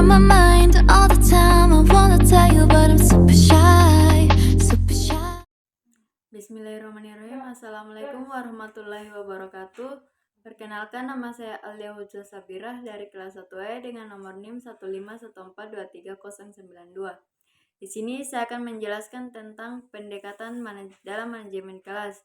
on my mind all the time. I wanna tell you, but I'm super shy, super shy. Bismillahirrahmanirrahim. Assalamualaikum warahmatullahi wabarakatuh. Perkenalkan, nama saya Alia Hujjah Sabirah dari kelas 1E dengan nomor NIM 151423092. Di sini saya akan menjelaskan tentang pendekatan dalam manajemen kelas.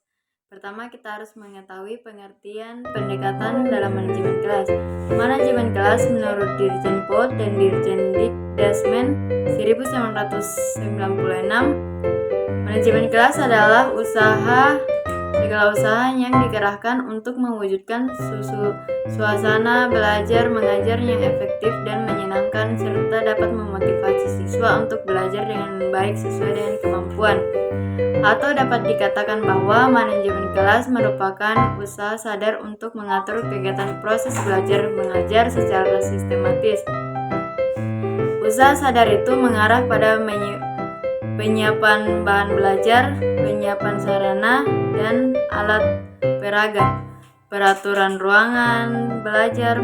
Pertama, kita harus mengetahui pengertian pendekatan dalam manajemen kelas. Manajemen kelas menurut Dirjen POD dan Dirjen Dikdasmen 1996, manajemen kelas adalah segala usaha yang dikerahkan untuk mewujudkan suasana belajar mengajar yang efektif dan menyenangkan serta dapat memotivasi siswa untuk belajar dengan baik sesuai dengan kemampuan. Atau dapat dikatakan bahwa manajemen kelas merupakan usaha sadar untuk mengatur kegiatan proses belajar mengajar secara sistematis. Usaha sadar itu mengarah pada penyiapan bahan belajar, penyiapan sarana dan alat peraga, peraturan ruangan belajar,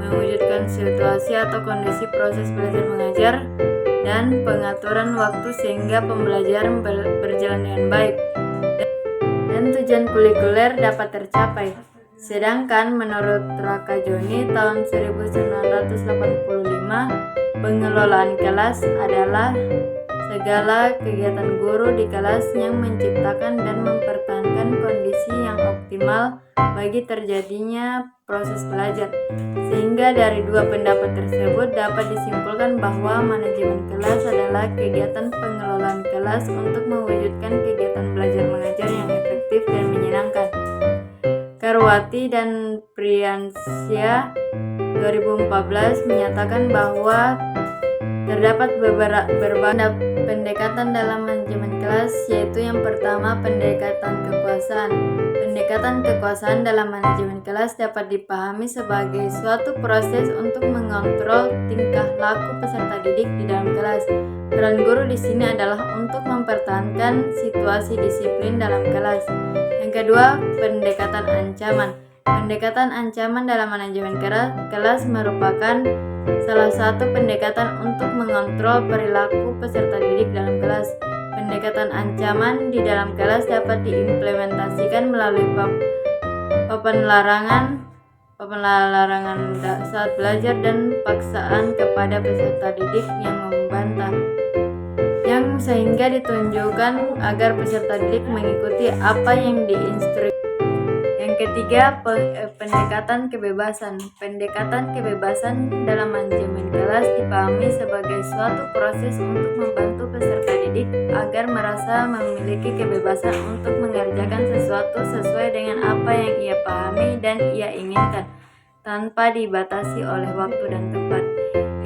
mewujudkan situasi atau kondisi proses belajar mengajar, dan pengaturan waktu sehingga pembelajaran berjalan dengan baik dan tujuan kulikuler dapat tercapai. Sedangkan menurut Raka Joni tahun 1985, pengelolaan kelas adalah segala kegiatan guru di kelas yang menciptakan dan mempertahankan kondisi yang optimal bagi terjadinya proses belajar. Sehingga dari dua pendapat tersebut dapat disimpulkan bahwa manajemen kelas adalah kegiatan pengelolaan kelas untuk mewujudkan kegiatan belajar mengajar yang efektif dan menyenangkan. Karwati dan Priyansyah 2014 menyatakan bahwa terdapat beberapa pendekatan dalam manajemen kelas, yaitu yang pertama, pendekatan kekuasaan. Pendekatan kekuasaan dalam manajemen kelas dapat dipahami sebagai suatu proses untuk mengontrol tingkah laku peserta didik di dalam kelas. Peran guru di sini adalah untuk mempertahankan situasi disiplin dalam kelas. Yang kedua, pendekatan ancaman. Pendekatan ancaman dalam manajemen kelas merupakan salah satu pendekatan untuk mengontrol perilaku peserta didik dalam kelas. Pendekatan ancaman di dalam kelas dapat diimplementasikan melalui papan larangan saat belajar dan paksaan kepada peserta didik yang membantah, yang sehingga ditunjukkan agar peserta didik mengikuti apa yang diinstruksikan. Yang ketiga, pendekatan kebebasan. Pendekatan kebebasan dalam manajemen kelas dipahami sebagai suatu proses untuk membantu peserta didik agar merasa memiliki kebebasan untuk mengerjakan sesuatu sesuai dengan apa yang ia pahami dan ia inginkan, tanpa dibatasi oleh waktu dan tempat.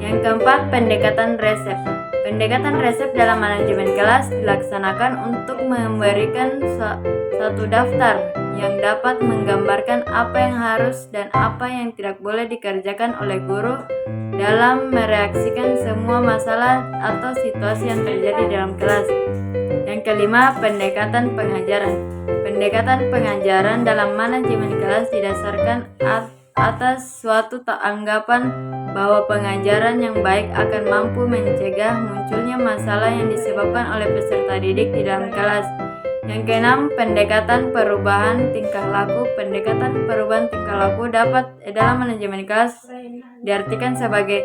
Yang keempat, pendekatan resep. Pendekatan resep dalam manajemen kelas dilaksanakan untuk memberikan satu daftar yang dapat menggambarkan apa yang harus dan apa yang tidak boleh dikerjakan oleh guru dalam mereaksikan semua masalah atau situasi yang terjadi dalam kelas. Yang kelima, pendekatan pengajaran. Pendekatan pengajaran dalam manajemen kelas didasarkan atas suatu anggapan bahwa pengajaran yang baik akan mampu mencegah munculnya masalah yang disebabkan oleh peserta didik di dalam kelas. Yang keenam, pendekatan perubahan tingkah laku. Pendekatan perubahan tingkah laku dapat dalam manajemen kelas diartikan sebagai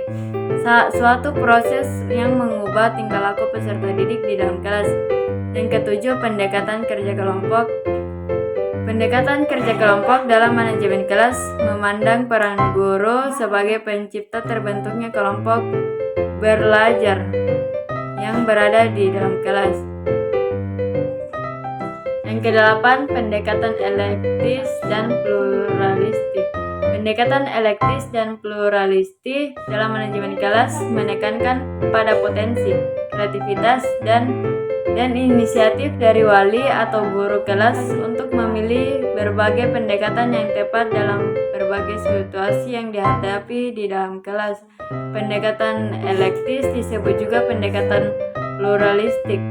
suatu proses yang mengubah tingkah laku peserta didik di dalam kelas. Yang ketujuh, pendekatan kerja kelompok. Pendekatan kerja kelompok dalam manajemen kelas memandang peran guru sebagai pencipta terbentuknya kelompok belajar yang berada di dalam kelas. Yang kedelapan, pendekatan elektis dan pluralistik. Pendekatan elektis dan pluralistik dalam manajemen kelas menekankan pada potensi, kreativitas, dan inisiatif dari wali atau guru kelas untuk memilih berbagai pendekatan yang tepat dalam berbagai situasi yang dihadapi di dalam kelas. Pendekatan elektis disebut juga pendekatan pluralistik,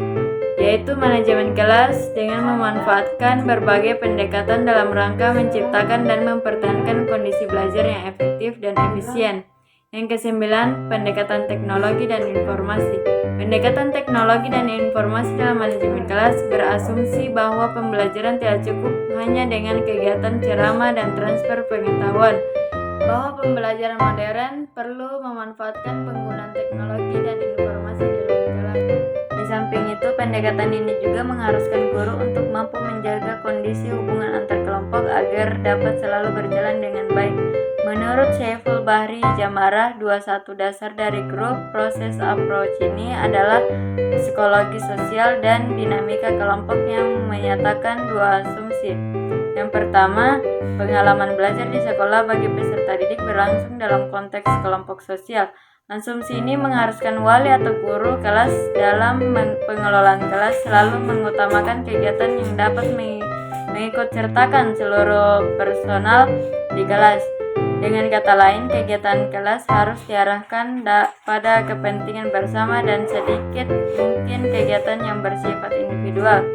yaitu manajemen kelas dengan memanfaatkan berbagai pendekatan dalam rangka menciptakan dan mempertahankan kondisi belajar yang efektif dan efisien. Yang kesembilan, pendekatan teknologi dan informasi. Pendekatan teknologi dan informasi dalam manajemen kelas berasumsi bahwa pembelajaran tidak cukup hanya dengan kegiatan ceramah dan transfer pengetahuan, bahwa pembelajaran modern perlu memanfaatkan penggunaan teknologi dan informasi dalam kelas. Di samping itu, pendekatan ini juga mengharuskan guru untuk mampu menjaga kondisi hubungan antar kelompok agar dapat selalu berjalan dengan baik. Menurut Syaiful Bahri Jamarah, 21 dasar dari grup proses approach ini adalah psikologi sosial dan dinamika kelompok yang menyatakan dua asumsi. Yang pertama, pengalaman belajar di sekolah bagi peserta didik berlangsung dalam konteks kelompok sosial. Asumsi ini mengharuskan wali atau guru kelas dalam pengelolaan kelas selalu mengutamakan kegiatan yang dapat mengikut sertakan seluruh personal di kelas. Dengan kata lain, kegiatan kelas harus diarahkan pada kepentingan bersama dan sedikit mungkin kegiatan yang bersifat individual.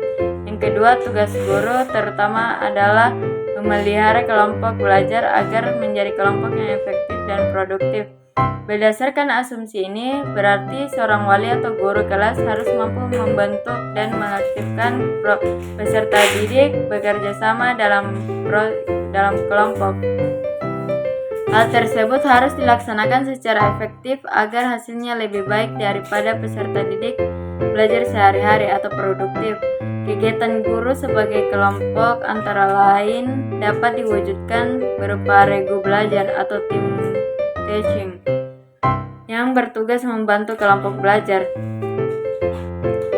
Yang kedua, tugas guru terutama adalah memelihara kelompok belajar agar menjadi kelompok yang efektif dan produktif. Berdasarkan asumsi ini, berarti seorang wali atau guru kelas harus mampu membentuk dan mengaktifkan peserta didik bekerja sama dalam kelompok. Hal tersebut harus dilaksanakan secara efektif agar hasilnya lebih baik daripada peserta didik belajar sehari-hari atau produktif. Kegiatan guru sebagai kelompok antara lain dapat diwujudkan berupa regu belajar atau tim teaching yang bertugas membantu kelompok belajar.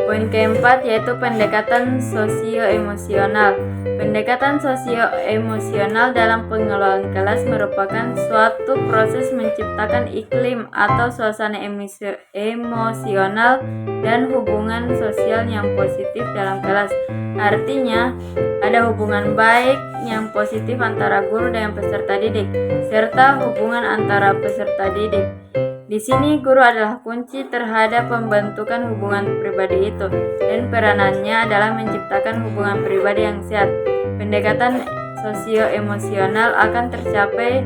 Poin keempat yaitu pendekatan sosio-emosional. Pendekatan sosio-emosional dalam pengelolaan kelas merupakan suatu proses menciptakan iklim atau suasana emosional dan hubungan sosial yang positif dalam kelas. Artinya, ada hubungan baik yang positif antara guru dan peserta didik, serta hubungan antara peserta didik. Di sini guru adalah kunci terhadap pembentukan hubungan pribadi itu, dan peranannya adalah menciptakan hubungan pribadi yang sehat. Pendekatan sosio-emosional akan tercapai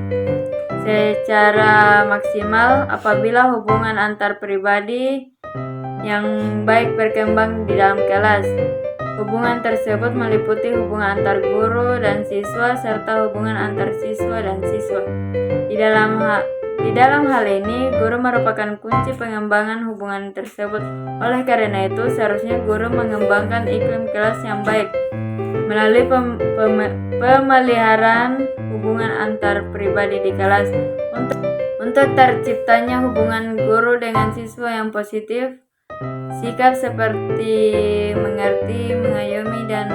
secara maksimal apabila hubungan antar pribadi yang baik berkembang di dalam kelas. Hubungan tersebut meliputi hubungan antar guru dan siswa serta hubungan antar siswa dan siswa. Di dalam hal ini, guru merupakan kunci pengembangan hubungan tersebut. Oleh karena itu, seharusnya guru mengembangkan iklim kelas yang baik melalui pemeliharaan hubungan antar pribadi di kelas. Untuk terciptanya hubungan guru dengan siswa yang positif, sikap seperti mengerti, mengayomi, dan